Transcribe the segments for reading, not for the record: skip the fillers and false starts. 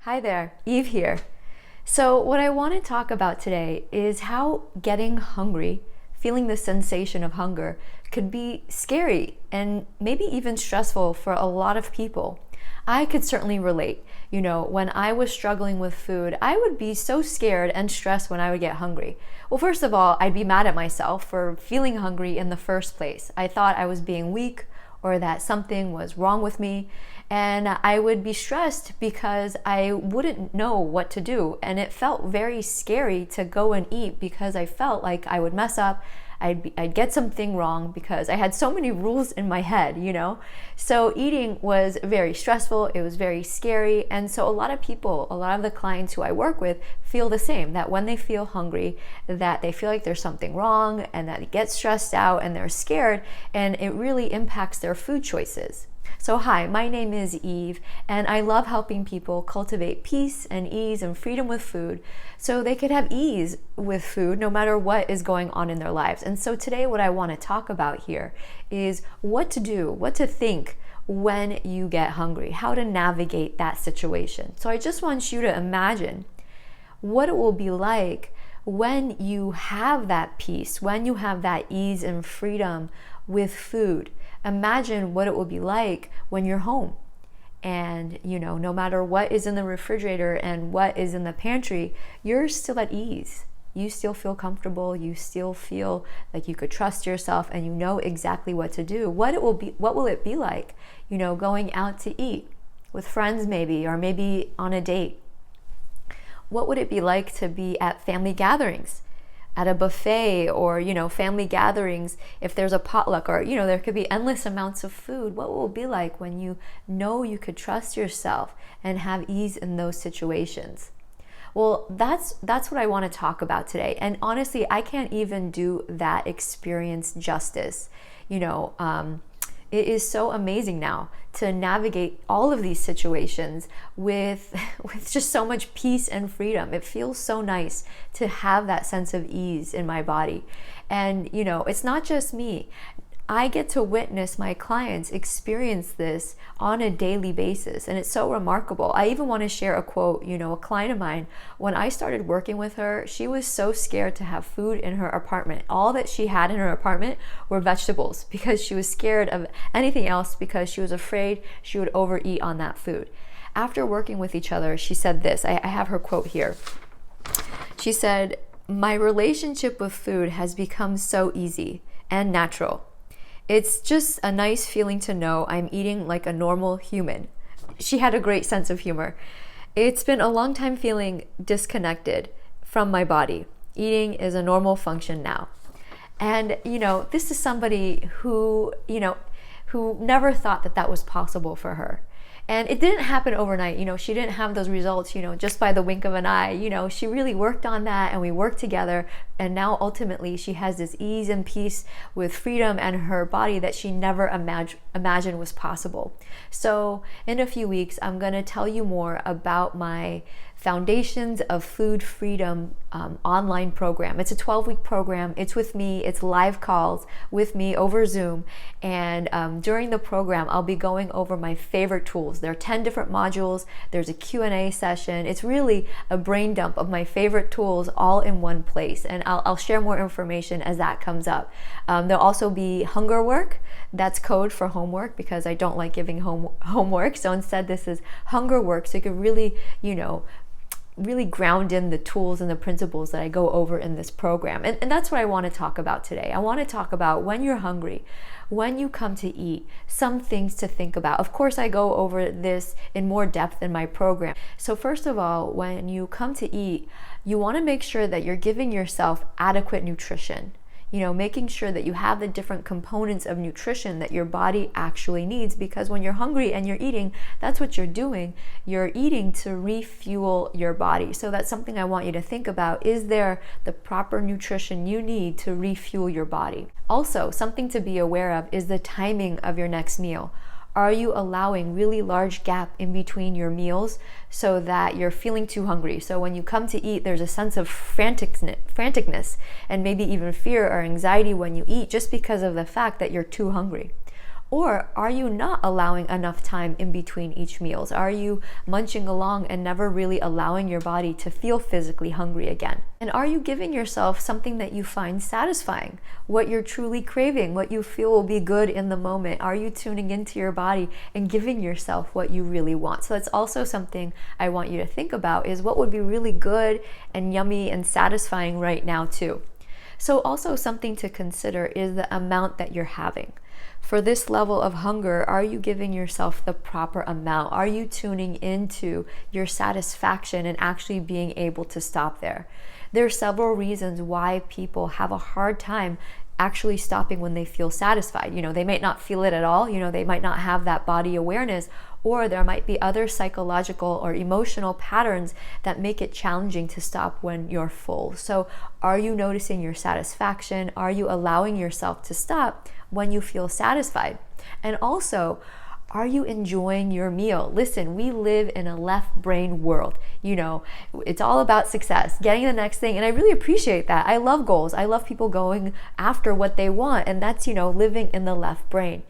Hi there, Eve here. So, what I want to talk about today is how getting hungry, feeling the sensation of hunger, could be scary and maybe even stressful for a lot of people. I could certainly relate. When I was struggling with food, I would be so scared and stressed when I would get hungry. Well, first of all, I'd be mad at myself for feeling hungry in the first place. I thought I was being weak or that something was wrong with me. And I would be stressed because I wouldn't know what to do. And it felt very scary to go and eat because I felt like I would mess up. I'd get something wrong because I had so many rules in my head. So eating was very stressful. It was very scary. And so a lot of people, a lot of the clients who I work with feel the same, that when they feel hungry, that they feel like there's something wrong and that they get stressed out and they're scared, and it really impacts their food choices. So hi, my name is Eve, and I love helping people cultivate peace and ease and freedom with food so they could have ease with food no matter what is going on in their lives. And so today what I want to talk about here is what to do, what to think when you get hungry, how to navigate that situation. So I just want you to imagine what it will be like when you have that peace, when you have that ease and freedom with food. Imagine what it will be like when you're home and, no matter what is in the refrigerator and what is in the pantry, you're still at ease. You still feel comfortable. You still feel like you could trust yourself and you know exactly what to do. What will it be like, going out to eat with friends maybe, or maybe on a date? What would it be like to be at family gatherings? At a buffet, or family gatherings, if there's a potluck, or there could be endless amounts of food. What will it be like when you know you could trust yourself and have ease in those situations? Well, that's what I want to talk about today. And honestly, I can't even do that experience justice. It is so amazing now to navigate all of these situations with just so much peace and freedom. It feels so nice to have that sense of ease in my body. And, it's not just me. I get to witness my clients experience this on a daily basis, and it's so remarkable. I even want to share a quote. A client of mine, when I started working with her, she was so scared to have food in her apartment. All that she had in her apartment were vegetables because she was scared of anything else, because she was afraid she would overeat on that food. After working with each other, she said this. I have her quote here. She said, "My relationship with food has become so easy and natural. It's just a nice feeling to know I'm eating like a normal human." She had a great sense of humor. "It's been a long time feeling disconnected from my body. Eating is a normal function now." And, this is somebody who never thought that was possible for her. And it didn't happen overnight. She didn't have those results, just by the wink of an eye. She really worked on that, and we worked together. And now ultimately she has this ease and peace with freedom and her body that she never imagined was possible. So in a few weeks, I'm going to tell you more about my Foundations of Food Freedom online program. It's a 12-week program. It's with me. It's live calls with me over Zoom. And during the program, I'll be going over my favorite tools. There are 10 different modules. There's a Q&A session. It's really a brain dump of my favorite tools all in one place. And I'll share more information as that comes up. There'll also be hunger work. That's code for homework, because I don't like giving homework. So instead, this is hunger work. So you can really, really ground in the tools and the principles that I go over in this program. And that's what I want to talk about today. I want to talk about when you're hungry, when you come to eat, some things to think about. Of course, I go over this in more depth in my program. So first of all, when you come to eat, you want to make sure that you're giving yourself adequate nutrition. Making sure that you have the different components of nutrition that your body actually needs, because when you're hungry and you're eating, that's what you're doing. You're eating to refuel your body. So that's something I want you to think about. Is there the proper nutrition you need to refuel your body? Also, something to be aware of is the timing of your next meal. Are you allowing really large gap in between your meals so that you're feeling too hungry? So when you come to eat, there's a sense of franticness and maybe even fear or anxiety when you eat, just because of the fact that you're too hungry. Or are you not allowing enough time in between each meals? Are you munching along and never really allowing your body to feel physically hungry again? And are you giving yourself something that you find satisfying, what you're truly craving, what you feel will be good in the moment? Are you tuning into your body and giving yourself what you really want? So that's also something I want you to think about, is what would be really good and yummy and satisfying right now too. So also something to consider is the amount that you're having. For this level of hunger, are you giving yourself the proper amount? Are you tuning into your satisfaction and actually being able to stop there? There are several reasons why people have a hard time actually stopping when they feel satisfied. They might not feel it at all. They might not have that body awareness, or there might be other psychological or emotional patterns that make it challenging to stop when you're full. So are you noticing your satisfaction? Are you allowing yourself to stop when you feel satisfied? And also, are you enjoying your meal? Listen, we live in a left brain world. It's all about success, getting the next thing. And I really appreciate that. I love goals. I love people going after what they want. And that's, living in the left brain.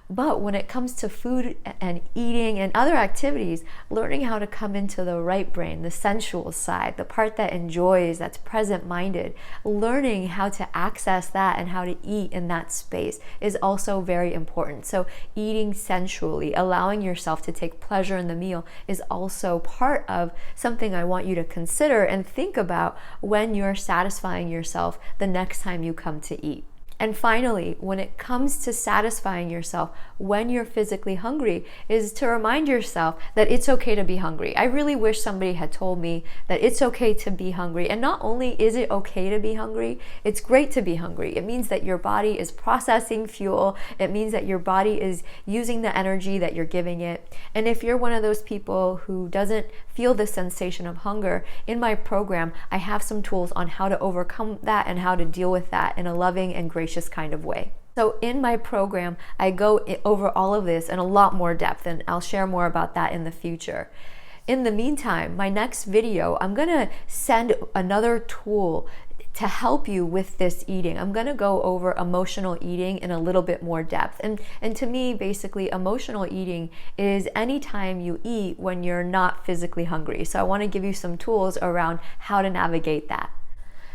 But when it comes to food and eating and other activities, learning how to come into the right brain, the sensual side, the part that enjoys, that's present-minded, learning how to access that and how to eat in that space is also very important. So eating sensually, allowing yourself to take pleasure in the meal, is also part of something I want you to consider and think about when you're satisfying yourself the next time you come to eat. And finally, when it comes to satisfying yourself when you're physically hungry, is to remind yourself that it's okay to be hungry. I really wish somebody had told me that it's okay to be hungry. And not only is it okay to be hungry, it's great to be hungry. It means that your body is processing fuel. It means that your body is using the energy that you're giving it. And if you're one of those people who doesn't feel the sensation of hunger, in my program, I have some tools on how to overcome that and how to deal with that in a loving and gracious kind of way. So in my program, I go over all of this in a lot more depth, and I'll share more about that in the future. In the meantime, my next video, I'm gonna send another tool to help you with this eating. I'm gonna go over emotional eating in a little bit more depth. And to me, basically, emotional eating is any time you eat when you're not physically hungry. So I wanna give you some tools around how to navigate that.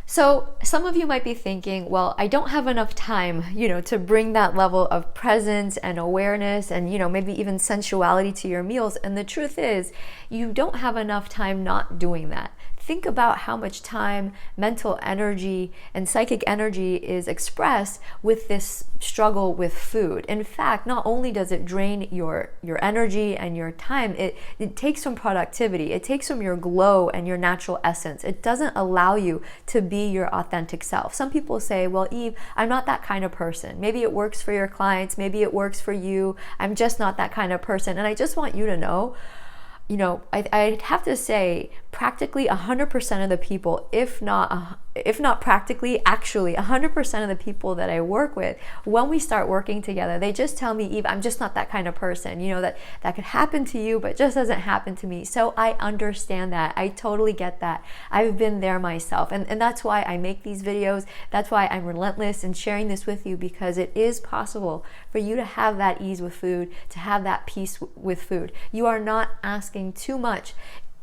So some of you might be thinking, well, I don't have enough time, to bring that level of presence and awareness and, maybe even sensuality to your meals. And the truth is, you don't have enough time not doing that. Think about how much time, mental energy, and psychic energy is expressed with this struggle with food. In fact, not only does it drain your energy and your time, it takes from productivity, it takes from your glow and your natural essence. It doesn't allow you to be your authentic self. Some people say, well, Eve, I'm not that kind of person. Maybe it works for your clients, maybe it works for you. I'm just not that kind of person. And I just want you to know, I'd have to say practically 100% of the people, if not practically, actually 100% of the people that I work with, when we start working together, they just tell me, Eve, I'm just not that kind of person. That could happen to you, but just doesn't happen to me. So I understand that. I totally get that. I've been there myself. And that's why I make these videos. That's why I'm relentless in sharing this with you, because it is possible for you to have that ease with food, to have that peace with food. You are not asking too much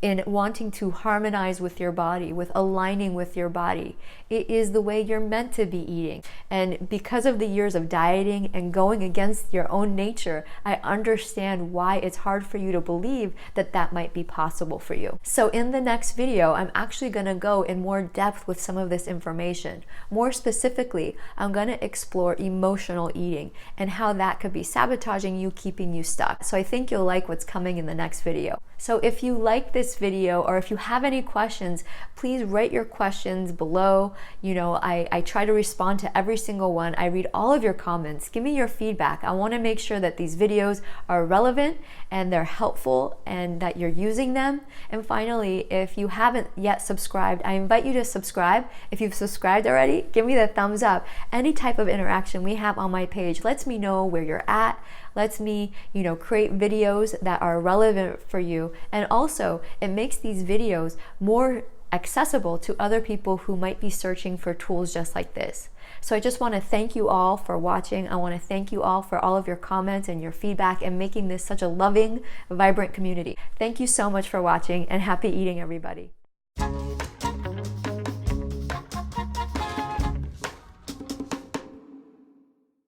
in wanting to harmonize with your body, with aligning with your body. It is the way you're meant to be eating. And because of the years of dieting and going against your own nature, I understand why it's hard for you to believe that that might be possible for you. So in the next video, I'm actually gonna go in more depth with some of this information. More specifically, I'm gonna explore emotional eating and how that could be sabotaging you, keeping you stuck. So I think you'll like what's coming in the next video. So if you like this video, or if you have any questions, please write your questions below. I try to respond to every single one. I read all of your comments. Give me your feedback. I want to make sure that these videos are relevant and they're helpful and that you're using them. And finally, if you haven't yet subscribed, I invite you to subscribe. If you've subscribed already, give me the thumbs up. Any type of interaction we have on my page lets me know where you're at, lets me, create videos that are relevant for you. And also, it makes these videos more accessible to other people who might be searching for tools just like this. So I just want to thank you all for watching. I want to thank you all for all of your comments and your feedback and making this such a loving, vibrant community. Thank you so much for watching, and happy eating, everybody.